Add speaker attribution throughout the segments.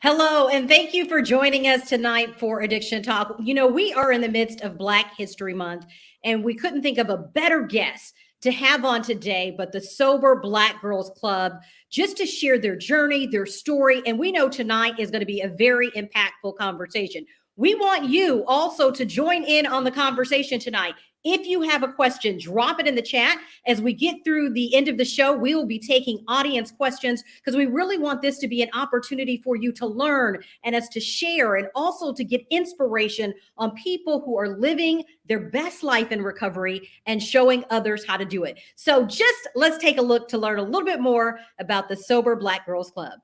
Speaker 1: Hello, and thank you for joining us tonight for Addiction Talk. You know, we are in the midst of Black History Month, and we couldn't think of a better guest to have on today but the Sober Black Girls Club, just to share their journey, their story. And we know tonight is going to be a very impactful conversation. We want you also to join in on the conversation tonight. If you have a question, drop it in the chat. As we get through the end of the show, we will be taking audience questions because we really want this to be an opportunity for you to learn and us to share and also to get inspiration on people who are living their best life in recovery and showing others how to do it. So just let's take a look to learn a little bit more about the Sober Black Girls Club.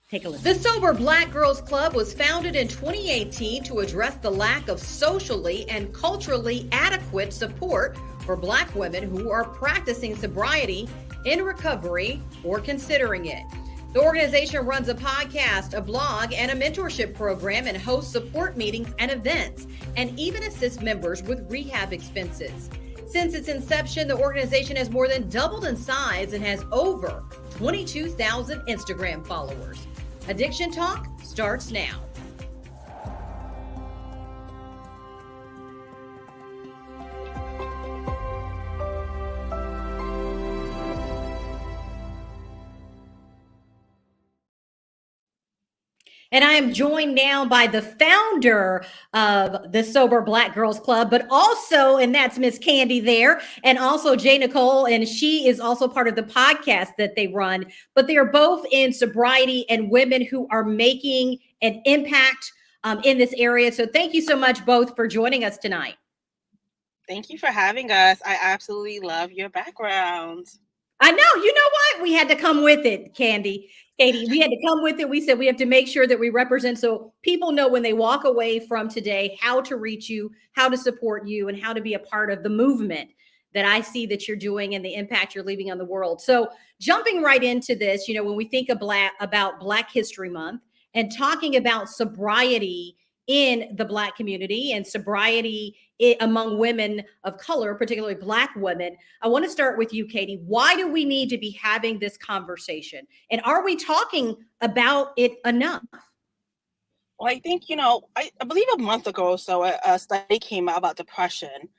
Speaker 1: Take a look. The Sober Black Girls Club was founded in 2018 to address the lack of socially and culturally adequate support for Black women who are practicing sobriety, in recovery, or considering it. The organization runs a podcast, a blog, and a mentorship program and hosts support meetings and events, and even assists members with rehab expenses. Since its inception, the organization has more than doubled in size and has over 22,000 Instagram followers. Addiction Talk starts now. And I am joined now by the founder of the Sober Black Girls Club, but also, and that's Miss Candy there, and also Nicoles, and she is also part of the podcast that they run. But they are both in sobriety and women who are making an impact in this area. So thank you so much both for joining us tonight.
Speaker 2: Thank you for having us. I absolutely love your background.
Speaker 1: I know. You know what? We had to come with it, Katie, we had to come with it. We said we have to make sure that we represent so people know when they walk away from today how to reach you, how to support you, and how to be a part of the movement that I see that you're doing and the impact you're leaving on the world. So jumping right into this, you know, when we think of about Black History Month and talking about sobriety in the Black community and sobriety among women of color, particularly Black women. I want to start with you, Katie. Why do we need to be having this conversation? And are we talking about it enough?
Speaker 2: Well, I think, I believe a month ago or so, a study came out about depression.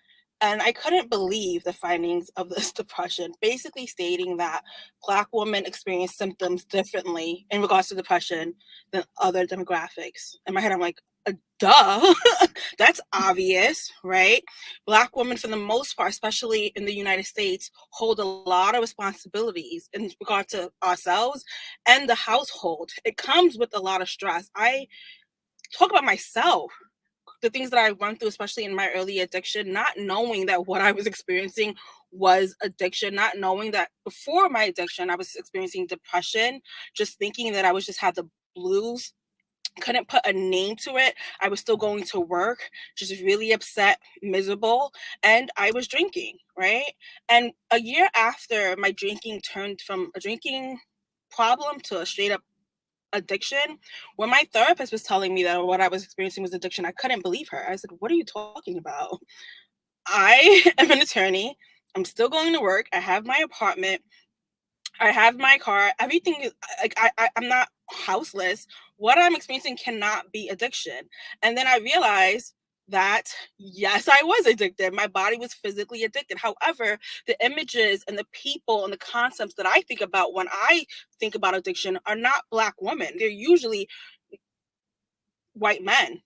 Speaker 2: And I couldn't believe the findings of this depression, basically stating that Black women experience symptoms differently in regards to depression than other demographics. In my head, I'm like, duh, that's obvious, right? Black women, for the most part, especially in the United States, hold a lot of responsibilities in regard to ourselves and the household. It comes with a lot of stress. I talk about myself, the things that I went through, especially in my early addiction, not knowing that what I was experiencing was addiction, not knowing that before my addiction, I was experiencing depression, just thinking that I was just had the blues, couldn't put a name to it. I was still going to work, just really upset, miserable, and I was drinking, right? And a year after my drinking turned from a drinking problem to a straight up addiction, when my therapist was telling me that what I was experiencing was addiction, I couldn't believe her. I said, what are you talking about? I am an attorney. I'm still going to work. I have my apartment. I have my car. Everything is like I'm not houseless. What I'm experiencing cannot be addiction. And then I realized that yes, I was addicted. My body was physically addicted. However, the images and the people and the concepts that I think about when I think about addiction are not Black women. They're usually white men.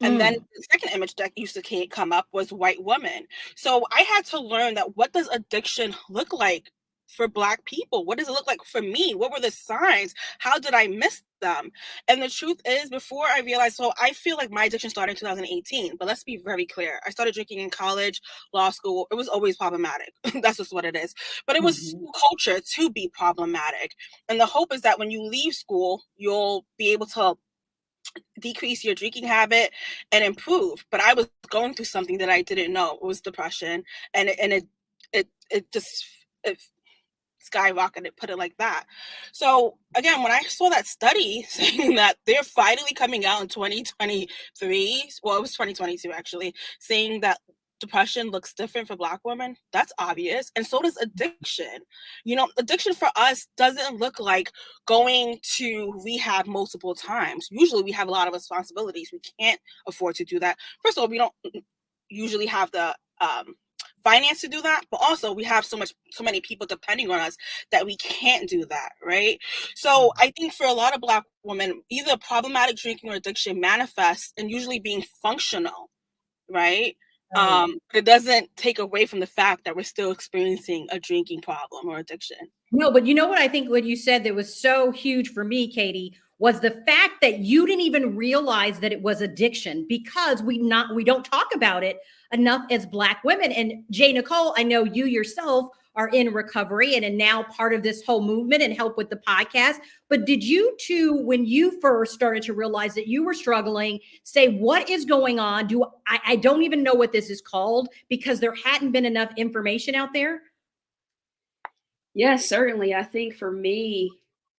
Speaker 2: And then the second image that used to come up was white women. So I had to learn that what does addiction look like for Black people? What does it look like for me? What were the signs? How did I miss them? And the truth is, before I realized, so I feel like my addiction started in 2018, but let's be very clear. I started drinking in college, law school. It was always problematic. That's just what it is. But it was culture to be problematic. And the hope is that when you leave school, you'll be able to decrease your drinking habit and improve. But I was going through something that I didn't know. It was depression. And it just skyrocketed, put it like that. So again, when I saw that study saying that they're finally coming out in 2023, well, it was 2022 actually, saying that depression looks different for Black women. That's obvious. And so does addiction. You know, addiction for us doesn't look like going to rehab multiple times. Usually we have a lot of responsibilities. We can't afford to do that. First of all, we don't usually have the finance to do that, but also we have so many people depending on us that we can't do that, right? So I think for a lot of Black women, either problematic drinking or addiction manifests in usually being functional, right? But it doesn't take away from the fact that we're still experiencing a drinking problem or addiction.
Speaker 1: No, but you know what I think what you said that was so huge for me, Katie, was the fact that you didn't even realize that it was addiction because we don't talk about it enough as Black women. And Jay Nicole, I know you yourself are in recovery and are now part of this whole movement and help with the podcast. But did you too, when you first started to realize that you were struggling, say, what is going on? I don't even know what this is called because there hadn't been enough information out there?
Speaker 3: Yes, certainly. I think for me,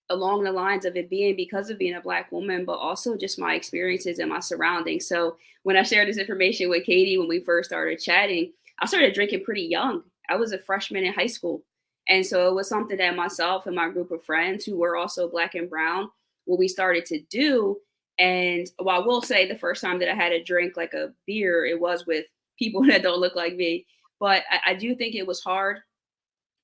Speaker 3: along the lines of it being because of being a Black woman, but also just my experiences and my surroundings. So when I shared this information with Katie, when we first started chatting, I started drinking pretty young. I was a freshman in high school. And so it was something that myself and my group of friends who were also Black and brown, what we started to do. And while I will say the first time that I had a drink like a beer, it was with people that don't look like me. But I do think it was hard.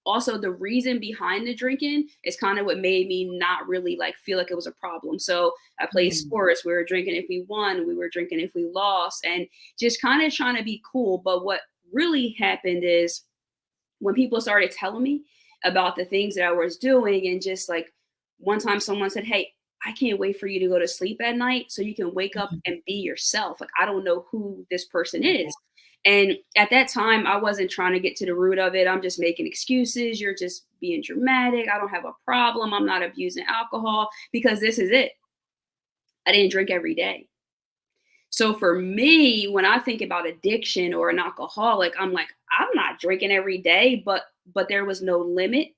Speaker 3: Also, the reason behind the drinking is kind of what made me not really like feel like it was a problem. So I played sports. We were drinking if we won, we were drinking if we lost, and just kind of trying to be cool. But what really happened is when people started telling me about the things that I was doing, and just like one time someone said, "Hey, I can't wait for you to go to sleep at night so you can wake up and be yourself." Like, I don't know who this person is. And at that time, I wasn't trying to get to the root of it. I'm just making excuses. You're just being dramatic. I don't have a problem. I'm not abusing alcohol, because this is it. I didn't drink every day. So for me, when I think about addiction or an alcoholic, I'm like, I'm not drinking every day, but there was no limit.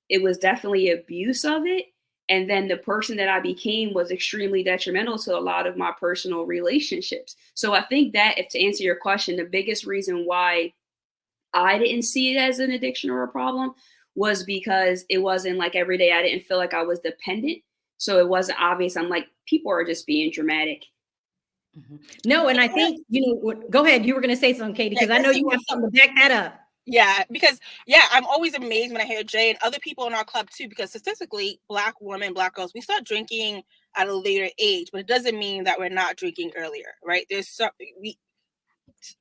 Speaker 3: It was definitely abuse of it. And then the person that I became was extremely detrimental to a lot of my personal relationships. So I think that, if to answer your question, the biggest reason why I didn't see it as an addiction or a problem was because it wasn't like every day. I didn't feel like I was dependent. So it wasn't obvious. I'm like, people are just being dramatic.
Speaker 1: No, and I think, go ahead. You were going to say something, Katie, because I know you have something to back that up.
Speaker 2: Yeah, because I'm always amazed when I hear Jay and other people in our club too, because statistically, Black women, Black girls, we start drinking at a later age, but it doesn't mean that we're not drinking earlier, right? There's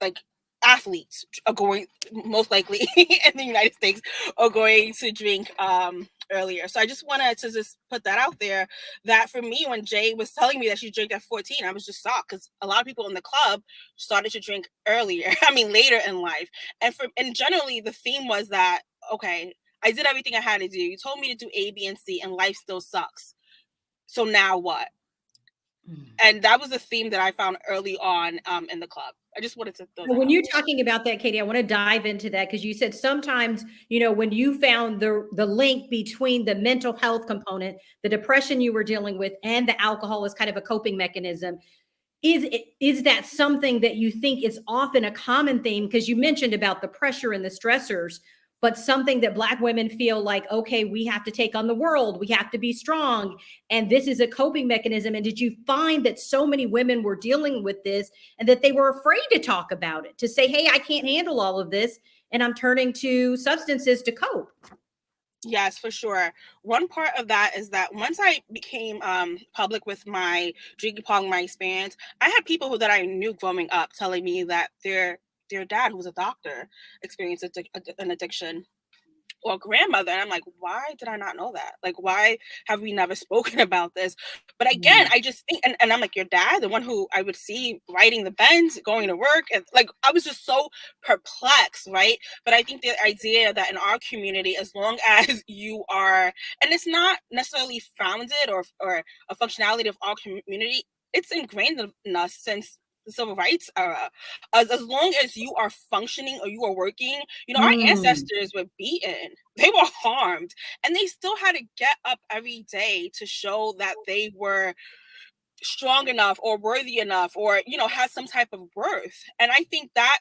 Speaker 2: like athletes are going, most likely in the United States, are going to drink earlier. So I just wanted to just put that out there, that for me, when Jay was telling me that she drank at 14, I was just shocked, because a lot of people in the club started to drink earlier. Later in life. And generally the theme was that, okay, I did everything I had to do. You told me to do A, B, and C, and life still sucks. So now what? And that was a theme that I found early on in the club. I just wanted to throw that
Speaker 1: when you're talking about that, Katie, I want to dive into that, because you said sometimes, when you found the link between the mental health component, the depression you were dealing with, and the alcohol as kind of a coping mechanism. Is that something that you think is often a common theme? Because you mentioned about the pressure and the stressors, but something that Black women feel like, okay, we have to take on the world. We have to be strong. And this is a coping mechanism. And did you find that so many women were dealing with this and that they were afraid to talk about it, to say, hey, I can't handle all of this, and I'm turning to substances to cope?
Speaker 2: Yes, for sure. One part of that is that once I became public with my drinking problem, my experience, I had people that I knew growing up telling me that their dad, who was a doctor, experienced an addiction, or grandmother. And I'm like, why did I not know that? Like, why have we never spoken about this? But again, I just think, and I'm like, your dad, the one who I would see riding the Benz, going to work, and like, I was just so perplexed, right? But I think the idea that in our community, as long as you are, and it's not necessarily founded or a functionality of our community, it's ingrained in us since the civil rights era. As long as you are functioning or you are working, our ancestors were beaten, they were harmed, and they still had to get up every day to show that they were strong enough or worthy enough, or had some type of worth. And I think that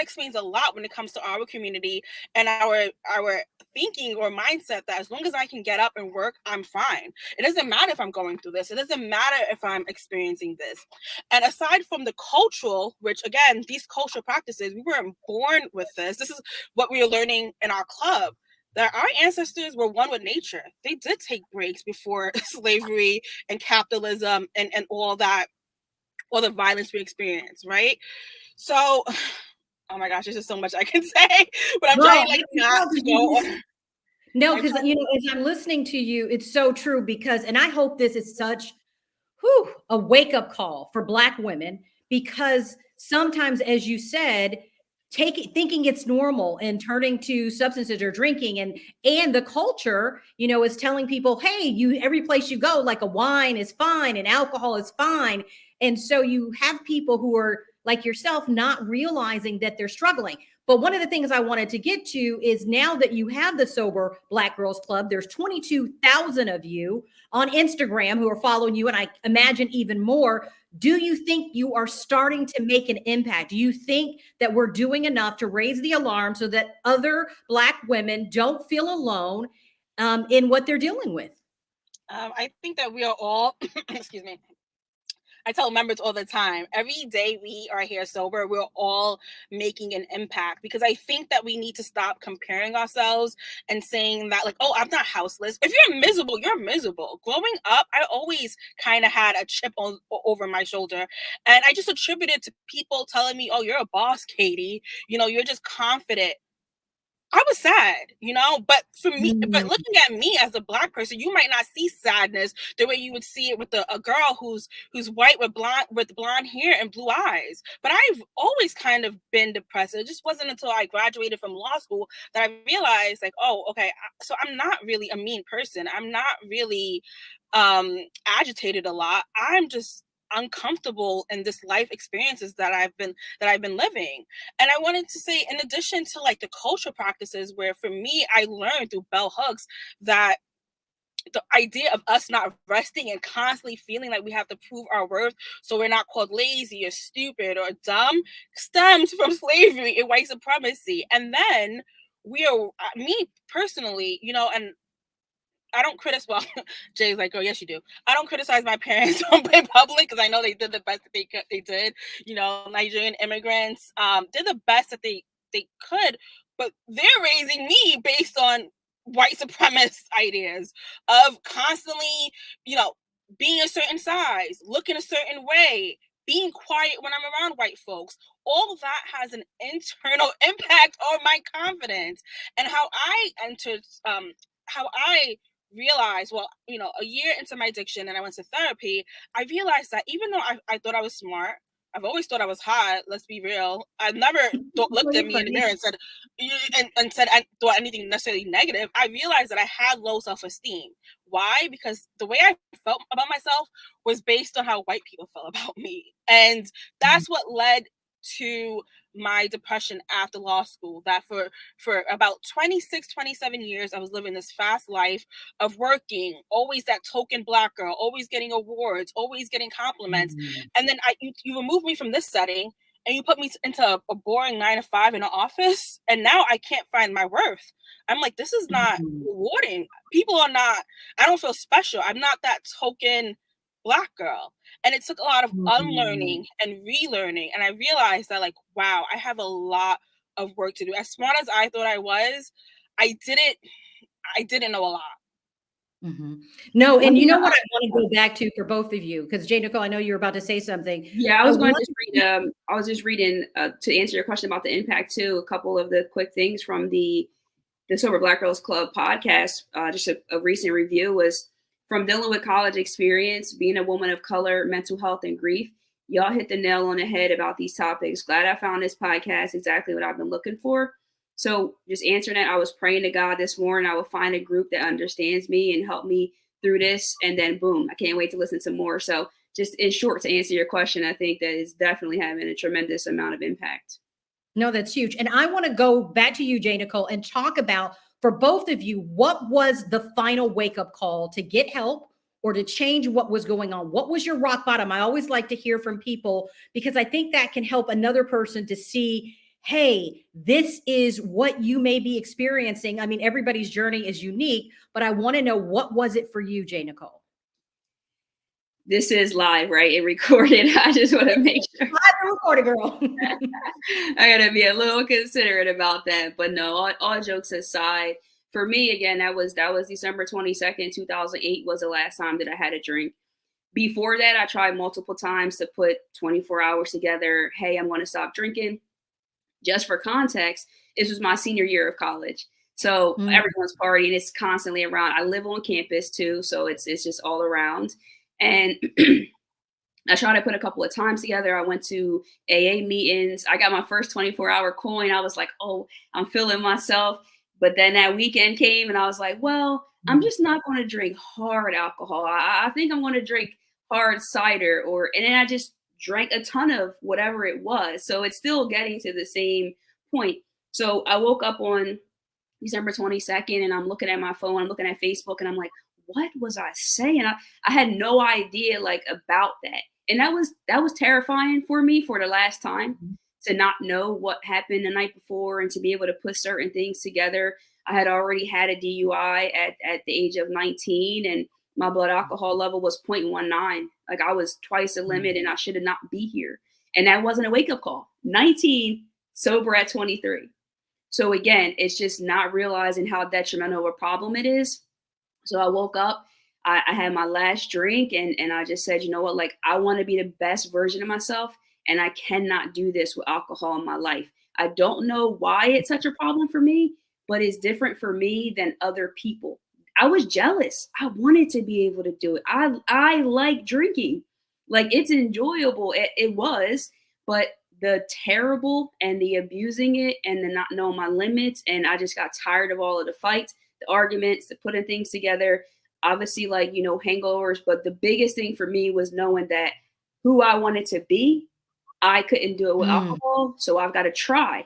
Speaker 2: explains a lot when it comes to our community and our thinking or mindset that as long as I can get up and work, I'm fine. It doesn't matter if I'm going through this. It doesn't matter if I'm experiencing this. And aside from the cultural, which again, these cultural practices, we weren't born with this. This is what we are learning in our club, that our ancestors were one with nature. They did take breaks before slavery and capitalism and all that, all the violence we experience, right? So, oh my gosh, there's just so much I can say, but I'm trying like not to go on.
Speaker 1: No, because as I'm listening to you, it's so true because, and I hope this is such a wake-up call for Black women, because sometimes, as you said, thinking it's normal and turning to substances or drinking, and the culture, is telling people, hey, every place you go, like a wine is fine and alcohol is fine. And so you have people who are like yourself not realizing that they're struggling. But one of the things I wanted to get to is, now that you have the Sober Black Girls Club, there's 22,000 of you on Instagram who are following you, and I imagine even more. Do you think you are starting to make an impact? Do you think that we're doing enough to raise the alarm so that other Black women don't feel alone in what they're dealing with?
Speaker 2: I think that we are all, excuse me, I tell members all the time, every day we are here sober, we're all making an impact, because I think that we need to stop comparing ourselves and saying that, like, oh, I'm not houseless. If you're miserable, you're miserable. Growing up, I always kind of had a chip over my shoulder, and I just attributed to people telling me, oh, you're a boss, Katie. You're just confident. I was sad, but for me, but looking at me as a Black person, you might not see sadness the way you would see it with a girl who's white with blonde hair and blue eyes. But I've always kind of been depressed. It just wasn't until I graduated from law school that I realized, like, oh, okay, so I'm not really a mean person. I'm not really agitated a lot. I'm just uncomfortable in this life experiences that I've been living. And I wanted to say, in addition to like the cultural practices, where for me, I learned through bell hooks that the idea of us not resting and constantly feeling like we have to prove our worth so we're not called lazy or stupid or dumb stems from slavery and white supremacy. And then me personally, and I don't criticize. Well, Jay's like, oh, yes, you do. I don't criticize my parents in public, because I know they did the best that they did. Nigerian immigrants did the best that they could, but they're raising me based on white supremacist ideas of constantly, being a certain size, looking a certain way, being quiet when I'm around white folks. All of that has an internal impact on my confidence and how I realized, well, a year into my addiction and I went to therapy, I realized that even though I thought I was smart, I've always thought I was hot. Let's be real. I never looked at me in the mirror and said, I thought anything necessarily negative. I realized that I had low self-esteem. Why? Because the way I felt about myself was based on how white people felt about me. And that's what led to my depression after law school, that for about 27 years, I was living this fast life of working, always that token Black girl, always getting awards, always getting compliments. And then you remove me from this setting and you put me into a boring 9 to 5 in an office. And now I can't find my worth. I'm like, this is not rewarding. I don't feel special. I'm not that token Black girl. And it took a lot of unlearning and relearning. And I realized that, like, wow, I have a lot of work to do. As smart as I thought I was, I didn't know a lot.
Speaker 1: No, and you know what I want to go back to for both of you, because Jay Nicole, I know you were about to say something.
Speaker 3: Yeah, I was just reading to answer your question about the impact too. A couple of the quick things from the Sober Black Girls Club podcast. Just a recent review was, from dealing with college experience, being a woman of color, mental health, and grief. Y'all hit the nail on the head about these topics. Glad I found this podcast, exactly what I've been looking for. So just answering that, I was praying to God this morning I would find a group that understands me and help me through this. And then boom, I can't wait to listen to more. So just in short, to answer your question, I think that is definitely having a tremendous amount of impact.
Speaker 1: No, that's huge. And I want to go back to you, Jay Nicole, and talk about, for both of you, what was the final wake-up call to get help or to change what was going on? What was your rock bottom? I always like to hear from people, because I think that can help another person to see, hey, this is what you may be experiencing. I mean, everybody's journey is unique, but I want to know, what was it for you, J. Nicole?
Speaker 3: This is live, right? It recorded. I just want to make sure.
Speaker 1: Live and recorded, girl.
Speaker 3: I gotta be a little considerate about that. But no, all jokes aside, for me, again, that was December 22nd, 2008 was the last time that I had a drink. Before that, I tried multiple times to put 24 hours together. Hey, I'm going to stop drinking. Just for context, this was my senior year of college. So everyone's partying. It's constantly around. I live on campus too, so it's just all around. And I tried to put a couple of times together. I went to AA meetings. I got my first 24-hour coin. I was like, oh, I'm feeling myself. But then that weekend came and I was like, well, I'm just not going to drink hard alcohol. I think I'm going to drink hard cider, and then I just drank a ton of whatever it was. So it's still getting to the same point. So I woke up on December 22nd and I'm looking at my phone, I'm looking at Facebook, and I'm like, what was I saying? I had no idea like about that. And that was terrifying for me for the last time, to not know what happened the night before and to be able to put certain things together. I had already had a DUI at the age of 19, and my blood alcohol level was 0.19. Like, I was twice the limit and I should have not be here. And that wasn't a wake up call. 19, sober at 23. So again, it's just not realizing how detrimental of a problem it is. So I woke up, I had my last drink, and I just said, you know what, like, I want to be the best version of myself, and I cannot do this with alcohol in my life. I don't know why it's such a problem for me, but it's different for me than other people. I was jealous. I wanted to be able to do it. I like drinking. Like, it's enjoyable. It was, but the terrible and the abusing it and the not knowing my limits. And I just got tired of all of the fights, the arguments, the putting things together, obviously, like, you know, hangovers. But the biggest thing for me was knowing that who I wanted to be, I couldn't do it with alcohol. So I've got to try.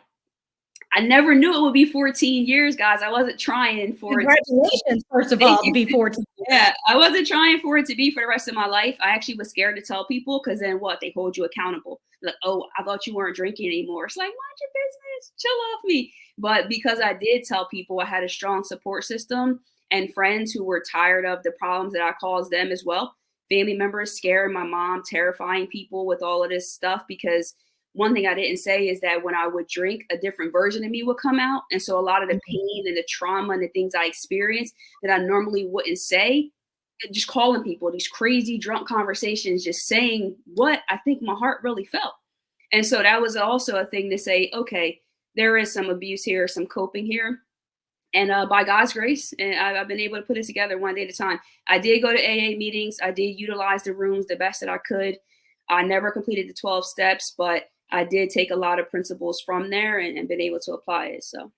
Speaker 3: I never knew it would be 14 years, guys. I wasn't trying for
Speaker 1: Congratulations, first of all, to be 14.
Speaker 3: Yeah, I wasn't trying for it to be for the rest of my life. I actually was scared to tell people, because then what? They hold you accountable. Like, oh, I thought you weren't drinking anymore. It's like, mind your business, chill off me. But because I did tell people, I had a strong support system and friends who were tired of the problems that I caused them as well. Family members scaring my mom, terrifying people with all of this stuff, because one thing I didn't say is that when I would drink, a different version of me would come out. And so a lot of the pain and the trauma and the things I experienced that I normally wouldn't say, just calling people, these crazy drunk conversations, just saying what I think my heart really felt. And so that was also a thing to say, okay, there is some abuse here, some coping here. And by God's grace, and I've been able to put it together one day at a time. I did go to AA meetings. I did utilize the rooms the best that I could. I never completed the 12 steps, but I did take a lot of principles from there and been able to apply it. So.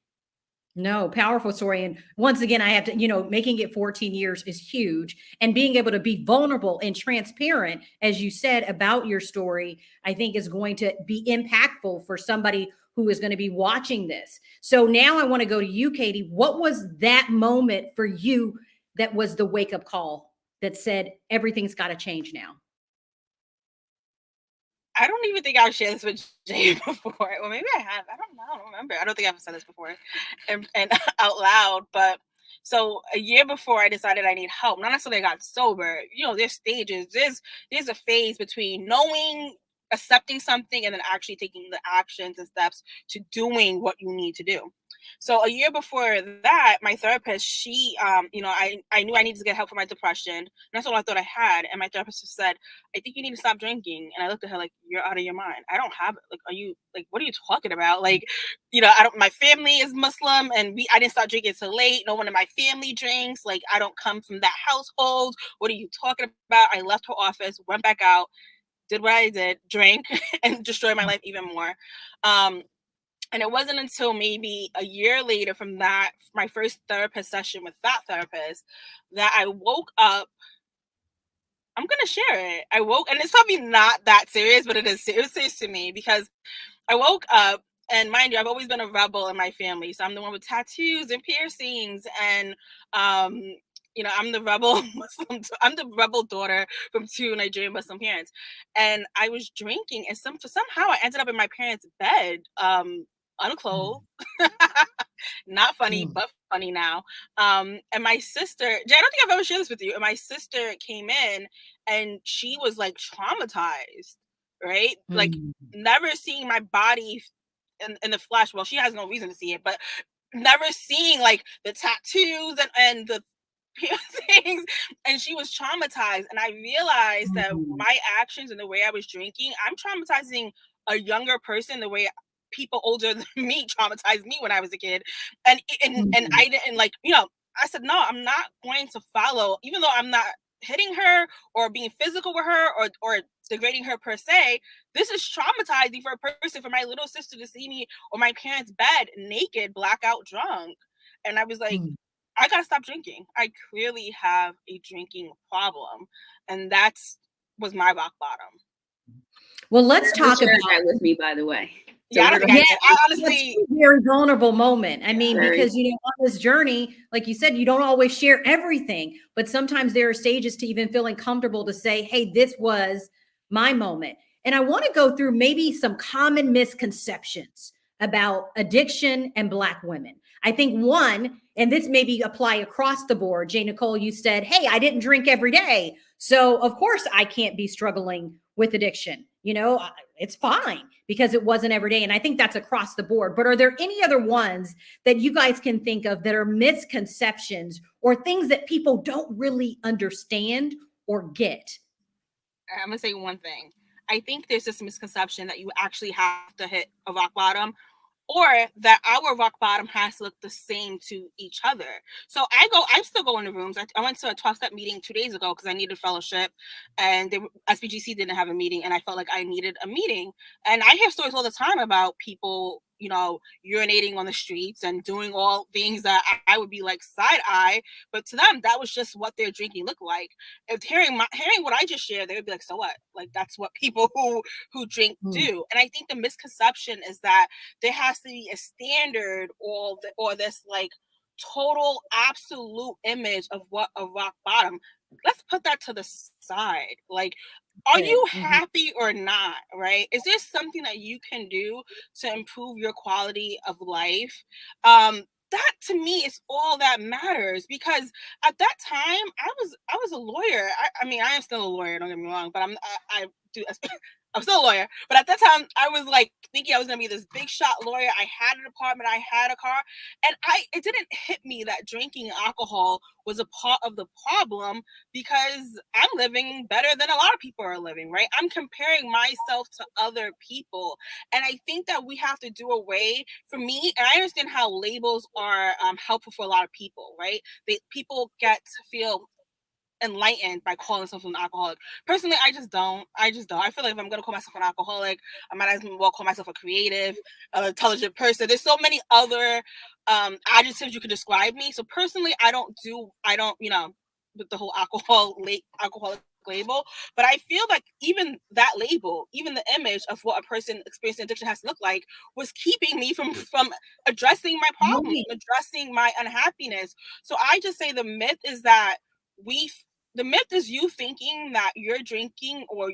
Speaker 1: No, powerful story. And once again, I have to, you know, making it 14 years is huge. And being able to be vulnerable and transparent, as you said, about your story, I think is going to be impactful for somebody who is going to be watching this. So now I want to go to you, Katie. What was that moment for you that was the wake up call that said everything's got to change now?
Speaker 2: I don't even think I've shared this with Jay before. Or maybe I have. I don't know. I don't remember. I don't think I've said this before and out loud. But so a year before I decided I need help, not necessarily I got sober. You know, there's stages. There's a phase between knowing, accepting something, and then actually taking the actions and steps to doing what you need to do. So a year before that, my therapist, she, you know, I knew I needed to get help for my depression. And that's all I thought I had. And my therapist just said, I think you need to stop drinking. And I looked at her like, you're out of your mind. I don't have it. Like, are you, like, what are you talking about? Like, you know, my family is Muslim and I didn't start drinking till late. No one in my family drinks. Like, I don't come from that household. What are you talking about? I left her office, went back out, did what I did, drank, and destroyed my life even more. And it wasn't until maybe a year later from that, my first therapist session with that therapist, that I woke up. I'm going to share it. I woke, and it's probably not that serious, but it is serious to me, because I woke up, and mind you, I've always been a rebel in my family. So I'm the one with tattoos and piercings, and you know, I'm the rebel Muslim. I'm the rebel daughter from two Nigerian Muslim parents, and I was drinking, and somehow I ended up in my parents' bed. unclothed. Not funny, but funny now. And my sister, Jay, I don't think I've ever shared this with you. And my sister came in and she was like traumatized, right? Like never seeing my body in the flesh. Well, she has no reason to see it, but never seeing like the tattoos and the things, and she was traumatized. And I realized that my actions and the way I was drinking, I'm traumatizing a younger person the way people older than me traumatized me when I was a kid. And I didn't like, I said, no, I'm not going to follow, even though I'm not hitting her or being physical with her or degrading her per se. This is traumatizing for a person, for my little sister to see me on my parents' bed naked, blackout drunk. And I was like, I gotta stop drinking. I clearly have a drinking problem, and was my rock bottom.
Speaker 1: Well, let's talk about
Speaker 3: that with me, by the way.
Speaker 2: So yeah, I honestly,
Speaker 1: it's a very vulnerable moment. I mean, because on this journey, like you said, you don't always share everything, but sometimes there are stages to even feeling comfortable to say, "Hey, this was my moment." And I want to go through maybe some common misconceptions about addiction and Black women. I think one, and this maybe apply across the board. Jay Nicole, you said, "Hey, I didn't drink every day, so of course I can't be struggling with addiction. It's fine because it wasn't every day." And I think that's across the board. But are there any other ones that you guys can think of that are misconceptions or things that people don't really understand or get?
Speaker 2: I'm going to say one thing. I think there's this misconception that you actually have to hit a rock bottom, or that our rock bottom has to look the same to each other. So I'm still going to rooms. I went to a 12-step meeting 2 days ago because I needed fellowship, and SBGC didn't have a meeting, and I felt like I needed a meeting. And I hear stories all the time about people, urinating on the streets and doing all things that I would be like side eye, but to them that was just what their drinking looked like. If hearing what I just shared, they would be like, so what? Like that's what people who drink do. And I think the misconception is that there has to be a standard or this like total absolute image of what a rock bottom. Let's put that to the side. Like, are you happy or not, right? Is there something that you can do to improve your quality of life? That to me is all that matters, because at that time I was a lawyer. I mean, I am still a lawyer, don't get me wrong, but I'm still a lawyer. But at that time I was like thinking I was gonna be this big shot lawyer. I had an apartment, I had a car, and it didn't hit me that drinking alcohol was a part of the problem, because I'm living better than a lot of people are living, right? I'm comparing myself to other people. And I think that we have to do away, for me, and I understand how labels are helpful for a lot of people, right? People get to feel enlightened by calling themselves an alcoholic. Personally, I just don't. I feel like if I'm going to call myself an alcoholic, I might as well call myself a creative, intelligent person. There's so many other adjectives you could describe me. So personally, I don't, with the whole alcoholic label. But I feel like even that label, even the image of what a person experiencing addiction has to look like, was keeping me from addressing my problems, addressing my unhappiness. So I just say the myth is that the myth is you thinking that your drinking or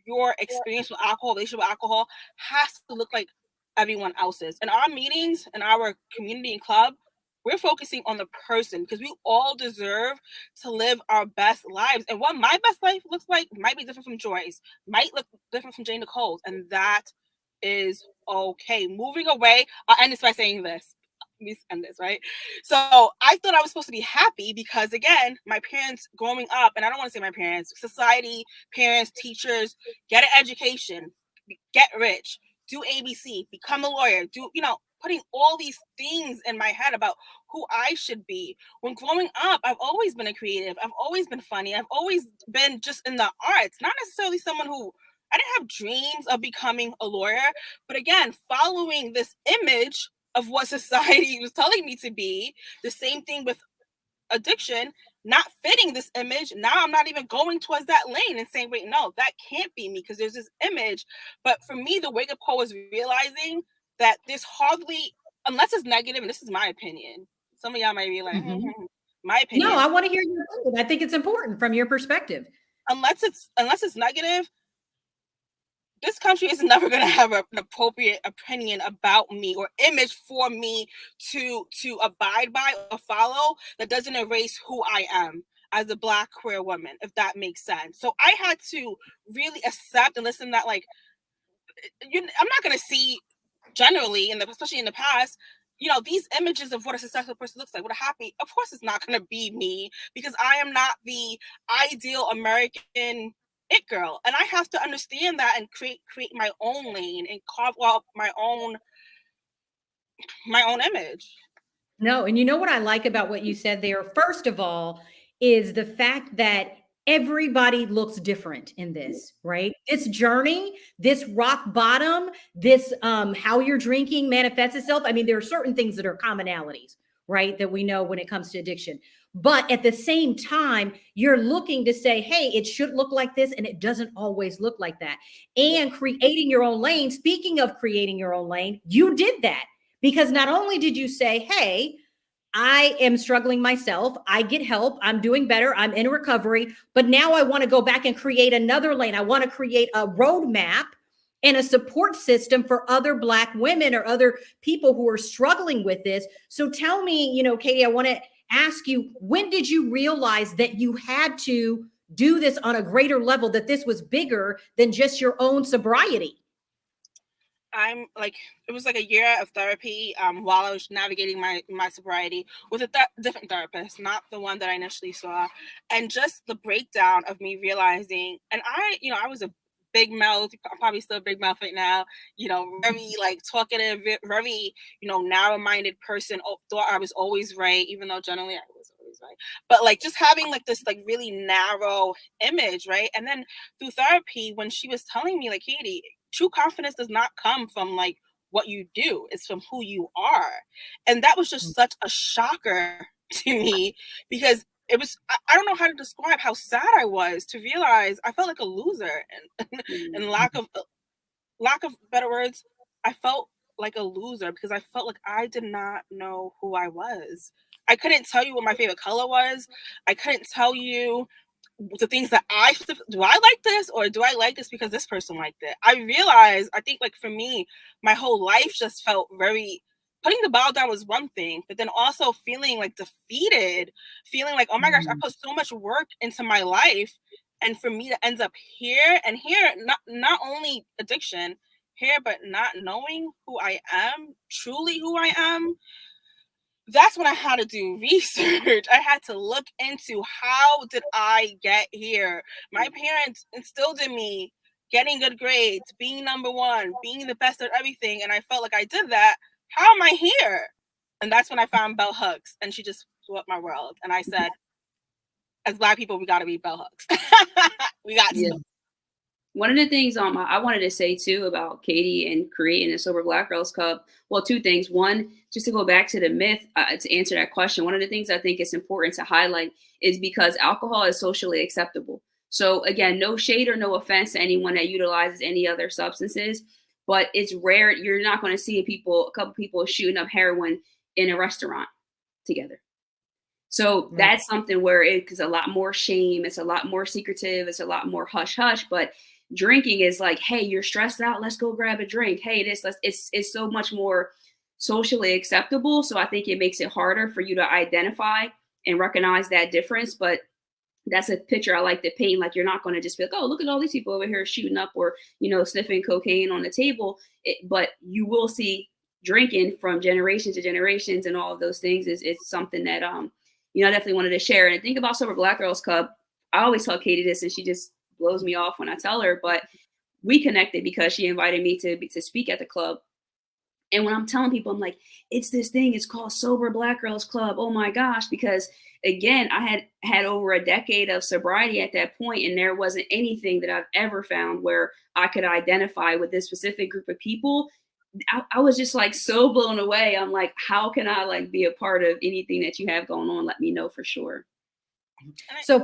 Speaker 2: your experience with alcohol, relationship with alcohol, has to look like everyone else's. In our meetings, in our community and club, we're focusing on the person, because we all deserve to live our best lives. And what my best life looks like might be different from Joy's, might look different from Jay Nicole's, and that is okay. Moving away, I'll end this by saying this. Let me end this, right? So I thought I was supposed to be happy because, again, my parents growing up, and I don't want to say my parents, society, parents, teachers, get an education, get rich, do ABC, become a lawyer, putting all these things in my head about who I should be. When growing up, I've always been a creative. I've always been funny. I've always been just in the arts, not necessarily someone who, I didn't have dreams of becoming a lawyer, but again, following this image of what society was telling me to be. The same thing with addiction, not fitting this image. Now I'm not even going towards that lane and saying, wait, no, that can't be me, because there's this image. But for me, the wake up call was realizing that there's hardly, unless it's negative, and this is my opinion. Some of y'all might be like, my opinion.
Speaker 1: No, I want to hear your opinion. I think it's important from your perspective.
Speaker 2: Unless it's negative, this country is never going to have an appropriate opinion about me or image for me to abide by or follow that doesn't erase who I am as a Black queer woman, if that makes sense. So I had to really accept and listen that, like, I'm not going to see generally, especially in the past, these images of what a successful person looks like, what a happy, of course it's not going to be me, because I am not the ideal American it girl, and I have to understand that and create my own lane and carve out my own image.
Speaker 1: No, and you know what I like about what you said there? First of all, is the fact that everybody looks different in this, right? This journey, this rock bottom, this how you're drinking manifests itself. I mean, there are certain things that are commonalities, right? That we know when it comes to addiction. But at the same time, you're looking to say, hey, it should look like this, and it doesn't always look like that. And creating your own lane. Speaking of creating your own lane, you did that. Because not only did you say, hey, I am struggling myself, I get help, I'm doing better, I'm in recovery, but now I want to go back and create another lane. I want to create a roadmap and a support system for other Black women or other people who are struggling with this. So tell me, Katie, I want to ask you, when did you realize that you had to do this on a greater level, that this was bigger than just your own sobriety?
Speaker 2: I'm like, it was like a year of therapy while I was navigating my sobriety with a different therapist, not the one that I initially saw. And just the breakdown of me realizing, and I was a big mouth, probably still a big mouth right now, very like talkative, very, narrow-minded person, thought I was always right, even though generally I was always right. But like just having like this like really narrow image, right? And then through therapy, when she was telling me like, Katie, true confidence does not come from like what you do, it's from who you are. And that was just such a shocker to me, because it was, I don't know how to describe how sad I was to realize I felt like a loser, and lack of better words, I felt like a loser because I felt like I did not know who I was. I couldn't tell you what my favorite color was. I couldn't tell you the things that do I like this, or do I like this because this person liked it? I realized, I think like for me, my whole life just felt very, putting the ball down was one thing, but then also feeling like defeated, feeling like, oh my gosh, I put so much work into my life, and for me to end up here, and here, not only addiction here, but not knowing who I am, truly who I am. That's when I had to do research. I had to look into, how did I get here? My parents instilled in me getting good grades, being number one, being the best at everything. And I felt like I did that. How am I here? And that's when I found Bell Hooks, and she just blew up my world. And I said, as Black people, we got to be Bell Hooks. We got to.
Speaker 3: One of the things I wanted to say too about Katie and creating a Sober Black Girls Club, well, two things. One, just to go back to the myth, to answer that question, one of the things I think is important to highlight is because alcohol is socially acceptable. So again, no shade or no offense to anyone that utilizes any other substances, but it's rare. You're not going to see a couple people shooting up heroin in a restaurant together. So that's something where it's a lot more shame. It's a lot more secretive. It's a lot more hush hush, but drinking is like, hey, you're stressed out, let's go grab a drink. Hey, it's so much more socially acceptable. So I think it makes it harder for you to identify and recognize that difference. But that's a picture I like to paint. Like, you're not going to just be like, oh, look at all these people over here shooting up or, sniffing cocaine on the table. But you will see drinking from generation to generations, and all of those things is something that, I definitely wanted to share. And think about Sober Black Girls Club. I always tell Katie this, and she just blows me off when I tell her, but we connected because she invited me to speak at the club. And when I'm telling people, I'm like, it's this thing, it's called Sober Black Girls Club. Oh my gosh. Because again, I had over a decade of sobriety at that point, and there wasn't anything that I've ever found where I could identify with this specific group of people. I was just like so blown away. I'm like, how can I like be a part of anything that you have going on? Let me know for sure.
Speaker 1: So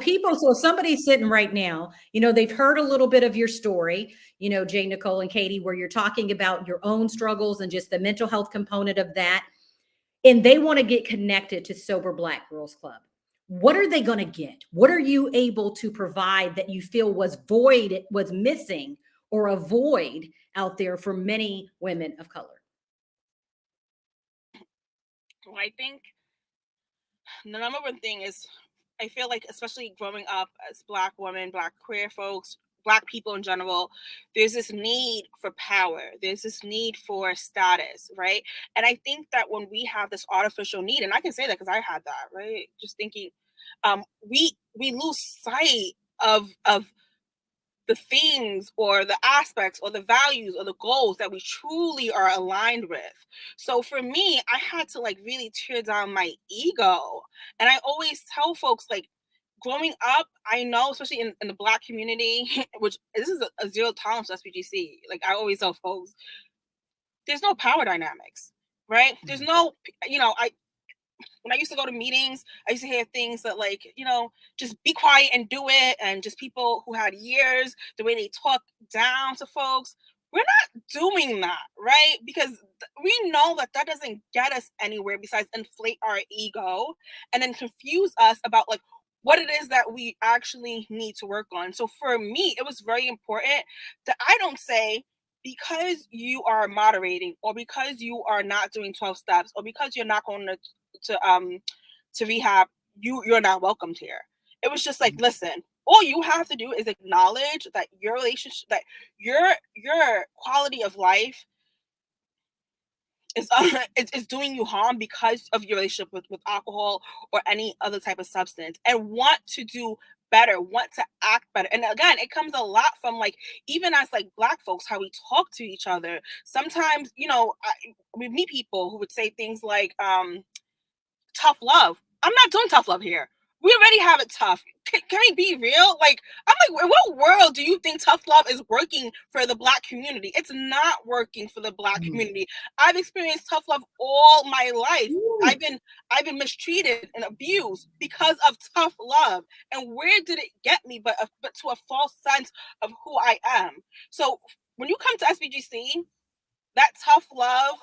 Speaker 1: somebody's sitting right now, they've heard a little bit of your story, Jay, Nicole, and Katie, where you're talking about your own struggles and just the mental health component of that. And they want to get connected to Sober Black Girls Club. What are they going to get? What are you able to provide that you feel was void, was missing, or a void out there for many women of color?
Speaker 2: Well, I think the number one thing is, I feel like, especially growing up as Black women, Black queer folks, Black people in general, there's this need for power. There's this need for status, right? And I think that when we have this artificial need, and I can say that because I had that, right? Just thinking, we lose sight of the things or the aspects or the values or the goals that we truly are aligned with. So for me, I had to like really tear down my ego. And I always tell folks, like, growing up, I know, especially in the Black community, which this is a zero tolerance SPGC. Like I always tell folks, there's no power dynamics, right? There's no, when I used to go to meetings, I used to hear things that like, just be quiet and do it. And just people who had years, the way they talk down to folks. We're not doing that, right? Because we know that that doesn't get us anywhere besides inflate our ego and then confuse us about like what it is that we actually need to work on. So for me, it was very important that I don't say, because you are moderating or because you are not doing 12 steps or because you're not going to rehab, you're not welcomed here. It was just like, listen, all you have to do is acknowledge that your relationship, that your quality of life is doing you harm because of your relationship with alcohol or any other type of substance, and want to do better, want to act better. And again, it comes a lot from like, even as like Black folks, how we talk to each other. Sometimes, we meet people who would say things like, tough love. I'm not doing tough love here. We already have it tough. Can we be real? Like, I'm like, in what world do you think tough love is working for the Black community? It's not working for the Black community. I've experienced tough love all my life. I've been mistreated and abused because of tough love. And where did it get me but to a false sense of who I am? So when you come to SBGC, that tough love,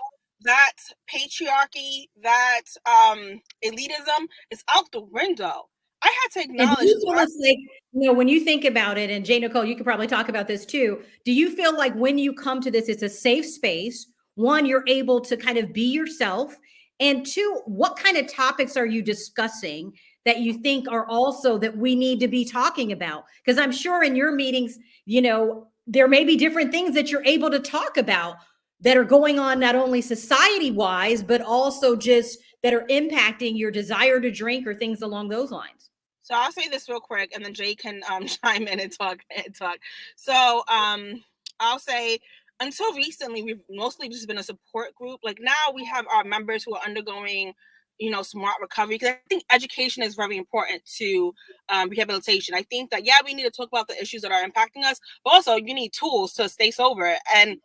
Speaker 2: that patriarchy, that elitism is out the window. I had to acknowledge.
Speaker 1: And do you feel it's like, when you think about it, and Jay Nicole, you could probably talk about this too. Do you feel like when you come to this, it's a safe space? One, you're able to kind of be yourself. And two, what kind of topics are you discussing that you think are also that we need to be talking about? Because I'm sure in your meetings, there may be different things that you're able to talk about that are going on, not only society wise, but also just that are impacting your desire to drink or things along those lines.
Speaker 2: So I'll say this real quick, and then Jay can chime in and talk. So I'll say, until recently, we've mostly just been a support group. Like now we have our members who are undergoing, smart recovery, because I think education is very important to rehabilitation. I think that, we need to talk about the issues that are impacting us, but also you need tools to stay sober. And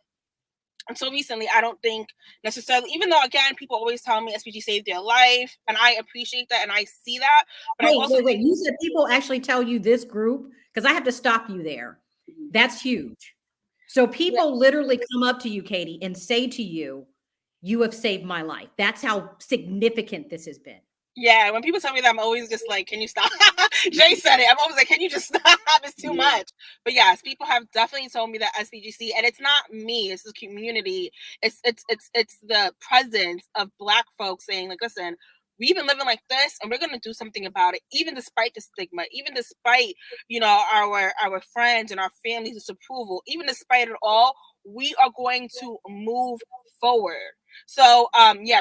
Speaker 2: until recently, I don't think necessarily, even though, again, people always tell me SPG saved their life, and I appreciate that, and I see that. But
Speaker 1: wait. You said people actually tell you this group, because I have to stop you there. That's huge. So people literally come up to you, Katie, and say to you, you have saved my life. That's how significant this has been.
Speaker 2: Yeah, when people tell me that, I'm always just like, can you stop? Jay said it. I'm always like, can you just stop? It's too much. But yes, people have definitely told me that SBGC, and it's not me, it's the community. It's the presence of Black folks saying, like, listen, we've been living like this, and we're going to do something about it, even despite the stigma, even despite, our friends and our families' disapproval, even despite it all, we are going to move forward. So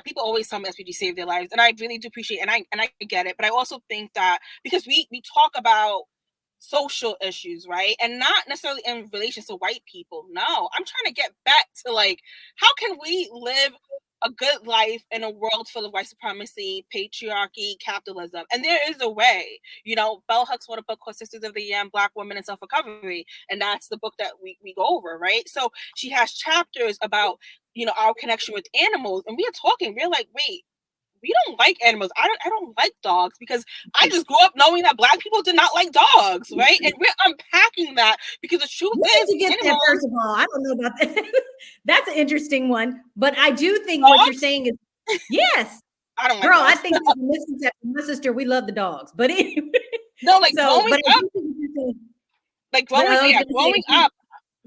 Speaker 2: people always tell me SPG saved their lives, and I really do appreciate it, and I get it. But I also think that because we talk about social issues, right, and not necessarily in relation to white people. No, I'm trying to get back to like, how can we live a good life in a world full of white supremacy, patriarchy, capitalism? And there is a way. Bell Hooks wrote a book called Sisters of the Young Black Women in Self-Recovery, and that's the book that we go over, right? So she has chapters about our connection with animals, and we're like, wait, we don't like animals. I don't like dogs, because I just grew up knowing that Black people did not like dogs, right? And we're unpacking that, because the truth is,
Speaker 1: to get that, first of all, I don't know about that. That's an interesting one, but I do think what you're saying is, yes,
Speaker 2: I don't like
Speaker 1: girl.
Speaker 2: dogs.
Speaker 1: I think that's a misconception. My sister, we love the dogs, but anyway.
Speaker 2: No, like growing up, growing up.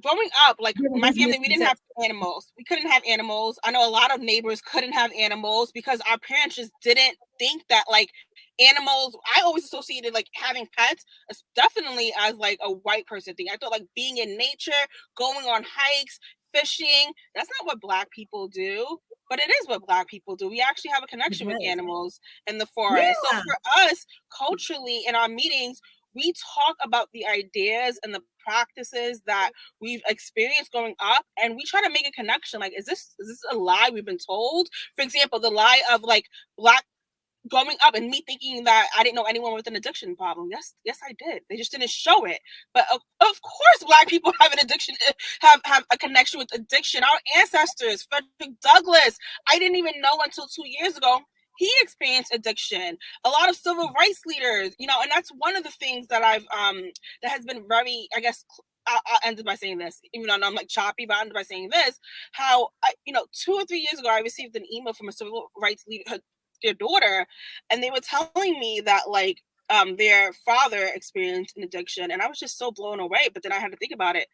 Speaker 2: growing up, like
Speaker 1: Yeah,
Speaker 2: my
Speaker 1: these
Speaker 2: family, we didn't have
Speaker 1: misconceptions.
Speaker 2: animals. We couldn't have animals. I know a lot of neighbors couldn't have animals because our parents just didn't think that like animals. I always associated like having pets as definitely as like a white person thing. I thought like being in nature, going on hikes, fishing. That's not what Black people do. But it is what Black people do. We actually have a connection with
Speaker 1: Yes.
Speaker 2: animals in the forest. So
Speaker 1: Yeah.
Speaker 2: for us, culturally, in our meetings, we talk about the ideas and the practices that we've experienced growing up, and we try to make a connection. Like, is this a lie we've been told? For example, the lie of like Black growing up and me thinking that I didn't know anyone with an addiction problem. Yes, I did. They just didn't show it. But of course, Black people have an addiction, have a connection with addiction. Our ancestors, Frederick Douglass, I didn't even know until 2 years ago. He experienced addiction. A lot of civil rights leaders, and that's one of the things that that has been very, I guess, I'll end by saying this, even though I'm like choppy, but I'll end by saying this, how, 2 or 3 years ago, I received an email from a civil rights leader, their daughter, and they were telling me that like their father experienced an addiction, and I was just so blown away. But then I had to think about it.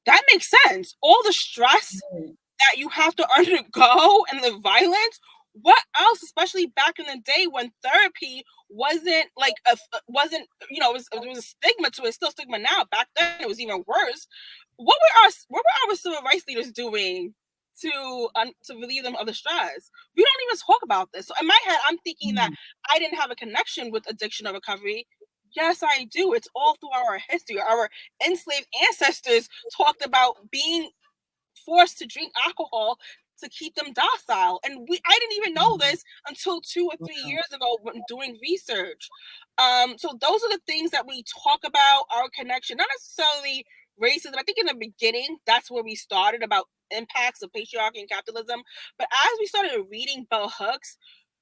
Speaker 2: That makes sense. All the stress that you have to undergo and the violence. What else, especially back in the day when therapy wasn't like it was a stigma to it. It's still stigma now. Back then it was even worse. What were our civil rights leaders doing to relieve them of the stress? We don't even talk about this. So in my head, I'm thinking that I didn't have a connection with addiction or recovery. Yes, I do. It's all through our history. Our enslaved ancestors talked about being forced to drink alcohol to keep them docile. And I didn't even know this until 2 or 3 years ago when doing research. So those are the things that we talk about, our connection, not necessarily racism. I think in the beginning, that's where we started about impacts of patriarchy and capitalism. But as we started reading bell hooks,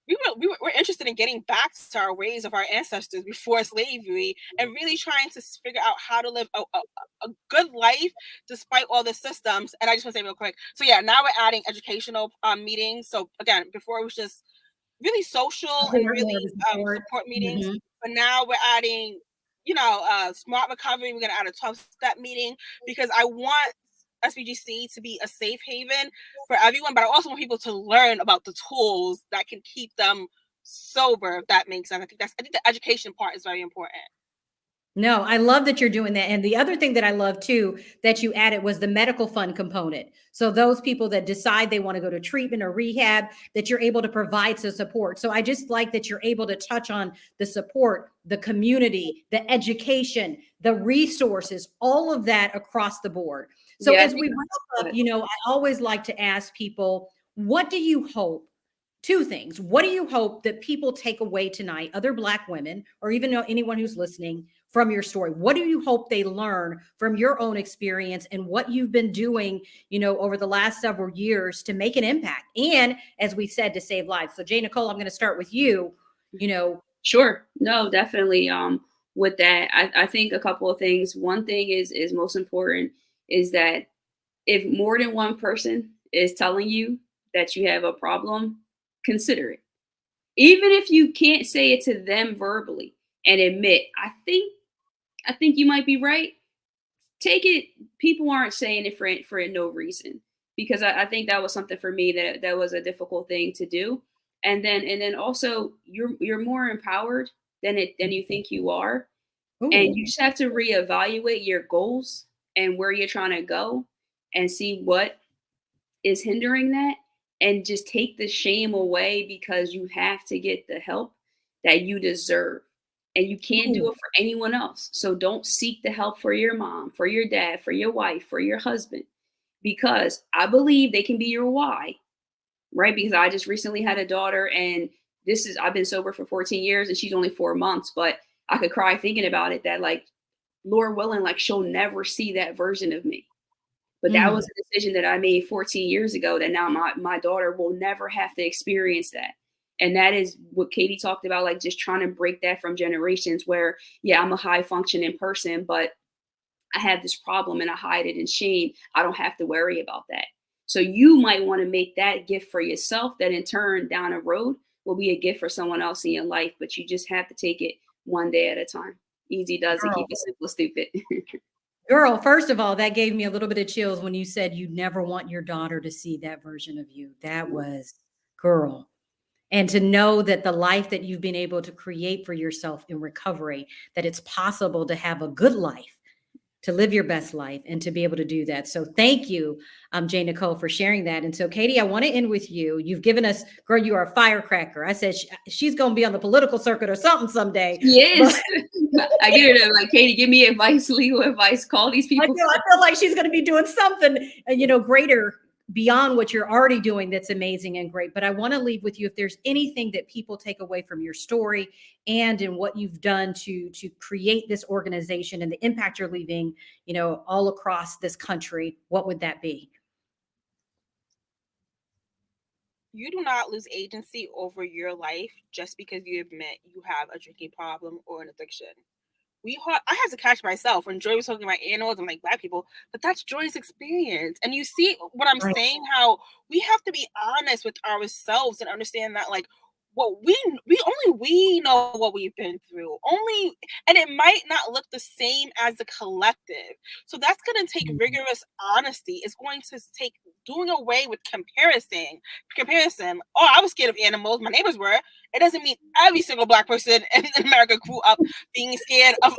Speaker 2: we're interested in getting back to our ways of our ancestors before slavery and really trying to figure out how to live a good life despite all the systems. And I just want to say real quick. So yeah, now we're adding educational meetings. So again, before it was just really social and
Speaker 1: Support, more
Speaker 2: really
Speaker 1: of a support.
Speaker 2: support meetings.
Speaker 1: Mhm.
Speaker 2: But now we're adding, smart recovery. We're going to add a 12-step meeting because I want SBGC to be a safe haven for everyone, but I also want people to learn about the tools that can keep them sober, if that makes sense. I think the education part is very important.
Speaker 1: No, I love that you're doing that. And the other thing that I love too that you added was the medical fund component. So those people that decide they want to go to treatment or rehab, that you're able to provide some support. So I just like that you're able to touch on the support, the community, the education, the resources, all of that across the board. So
Speaker 3: Yeah, I
Speaker 1: as
Speaker 3: think
Speaker 1: we wrap up, I always like to ask people, what do you hope? Two things. What do you hope that people take away tonight, other Black women, or even anyone who's listening, from your story? What do you hope they learn from your own experience and what you've been doing, over the last several years to make an impact? And as we said, to save lives. So Jay Nicole, I'm going to start with you,
Speaker 3: Sure. No, definitely. With that, I think a couple of things. One thing is most important is that if more than one person is telling you that you have a problem, consider it. Even if you can't say it to them verbally and admit, I think you might be right. Take it. People aren't saying it for no reason, because I think that was something for me that was a difficult thing to do. And then also you're more empowered than you think you are. And
Speaker 1: ooh,
Speaker 3: you just have to reevaluate your goals and where you're trying to go and see what is hindering that, and just take the shame away, because you have to get the help that you deserve. And you can't do
Speaker 1: ooh,
Speaker 3: it for anyone else. So don't seek the help for your mom, for your dad, for your wife, for your husband, because I believe they can be your why, right? Because I just recently had a daughter, and I've been sober for 14 years and she's only 4 months, but I could cry thinking about it, that like, Lord willing, like she'll never see that version of me. But that was a decision that I made 14 years ago, that now my daughter will never have to experience that. And that is what Katie talked about, like just trying to break that from generations where, yeah, I'm a high functioning person, but I have this problem and I hide it in shame. I don't have to worry about that. So you might want to make that gift for yourself, that in turn down the road will be a gift for someone else in your life. But you just have to take it one day at a time. Easy does it.
Speaker 1: girl.
Speaker 3: Keep it simple, stupid.
Speaker 1: Girl, first of all, that gave me a little bit of chills when you said you never want your daughter to see that version of you. That was, girl. And to know that the life that you've been able to create for yourself in recovery, that it's possible to have a good life, to live your best life, and to be able to do that. So thank you, Jay Nicole, for sharing that. And so, Katie, I want to end with you. You've given us, girl, you are a firecracker. I said she's going to be on the political circuit or something someday.
Speaker 3: Yes.
Speaker 1: But
Speaker 3: I get her like, Katie, give me advice, legal advice. Call these people.
Speaker 1: I feel like she's going to be doing something, greater beyond what you're already doing. That's amazing and great. But I want to leave with you, if there's anything that people take away from your story and in what you've done to create this organization and the impact you're leaving, all across this country, what would that be?
Speaker 2: You do not lose agency over your life just because you admit you have a drinking problem or an addiction. I had to catch myself when Joy was talking about animals and like Black people, but that's Joy's experience. And you see what I'm
Speaker 1: Right.
Speaker 2: saying, how we have to be honest with ourselves and understand that like what we know what we've been through. And it might not look the same as the collective. So that's going to take rigorous honesty. It's going to take doing away with comparison. Oh, I was scared of animals. My neighbors were. It doesn't mean every single Black person in America grew up being scared of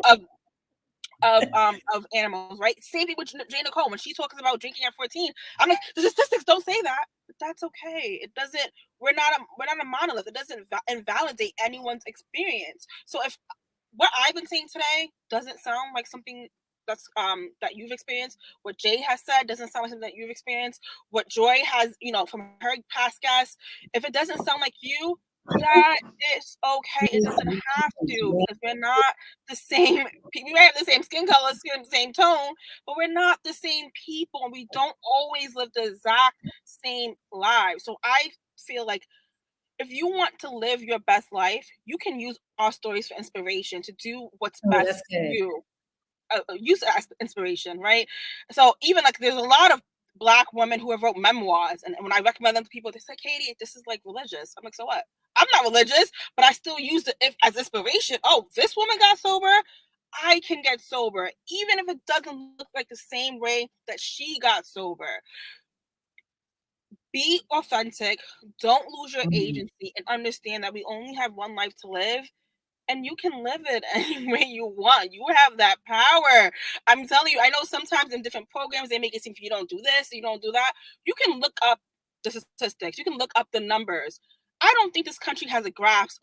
Speaker 2: animals, right? Same thing with Jane Nicole when she talks about drinking at 14. I'm like, the statistics don't say that, but that's okay. It doesn't. We're not a monolith. It doesn't invalidate anyone's experience. So if what I've been saying today doesn't sound like something that's that you've experienced, what Jay has said doesn't sound like something that you've experienced, what Joy has, from her past guests, if it doesn't sound like you, that is okay. It doesn't have to, because we're not the same. We may have the same skin color, same tone, but we're not the same people, and we don't always live the exact same lives. So I feel like if you want to live your best life, you can use our stories for inspiration to do what's best
Speaker 1: That's
Speaker 2: for
Speaker 1: good.
Speaker 2: you. Use it as inspiration, right? So even like there's a lot of Black women who have wrote memoirs, and when I recommend them to people, they say, Katie, this is like religious. I'm like, so what? I'm not religious, but I still use it as inspiration. Oh, this woman got sober. I can get sober, even if it doesn't look like the same way that she got sober. Be authentic. Don't lose your agency, and understand that we only have one life to live. And you can live it any way you want. You have that power. I'm telling you, I know sometimes in different programs, they make it seem if you don't do this, you don't do that. You can look up the statistics. You can look up the numbers. I don't think this country has a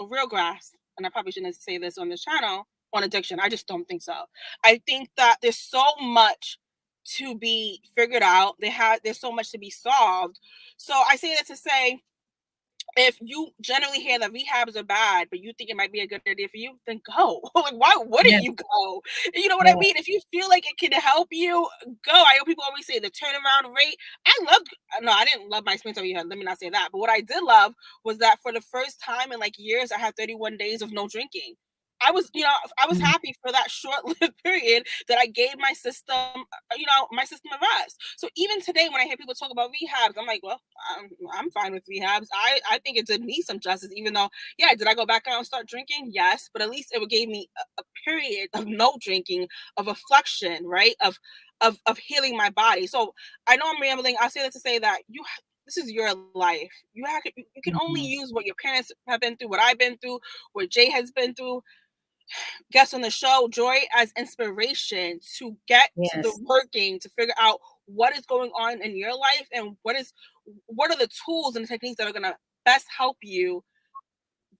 Speaker 2: real grasp, and I probably shouldn't say this on this channel, on addiction. I just don't think so. I think that there's so much to be figured out. There's so much to be solved. So I say that to say, if you generally hear that rehabs are bad, but you think it might be a good idea for you, then go. Like, why wouldn't you go? You know what I mean? If you feel like it can help you, go. I know people always say the turnaround rate. I didn't love my experience of rehab. Let me not say that. But what I did love was that for the first time in like years, I had 31 days of no drinking. I was happy for that short-lived period that I gave my system a rest. So even today, when I hear people talk about rehabs, I'm like, well, I'm fine with rehabs. I think it did me some justice, even though, yeah, did I go back out and start drinking? Yes, but at least it gave me a period of no drinking, of reflection, right? Of healing my body. So I know I'm rambling. I say that to say that this is your life. You can only use what your parents have been through, what I've been through, what Jay has been through. Guests on the show, Joy, as inspiration to get to the working, to figure out what is going on in your life and what are the tools and techniques that are going to best help you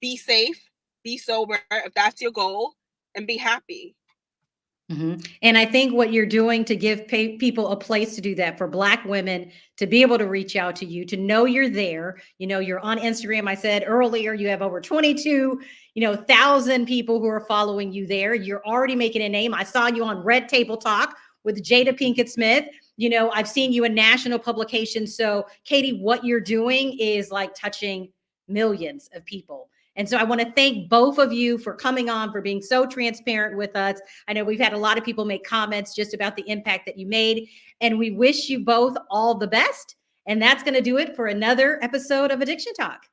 Speaker 2: be safe, be sober, if that's your goal, and be happy.
Speaker 1: And I think what you're doing to give people a place to do that, for Black women to be able to reach out to you, to know you're there. You're on Instagram. I said earlier, you have over 22,000 people who are following you there. You're already making a name. I saw you on Red Table Talk with Jada Pinkett Smith. I've seen you in national publications. So Katie, what you're doing is like touching millions of people. And so I want to thank both of you for coming on, for being so transparent with us. I know we've had a lot of people make comments just about the impact that you made, and we wish you both all the best. And that's going to do it for another episode of Addiction Talk.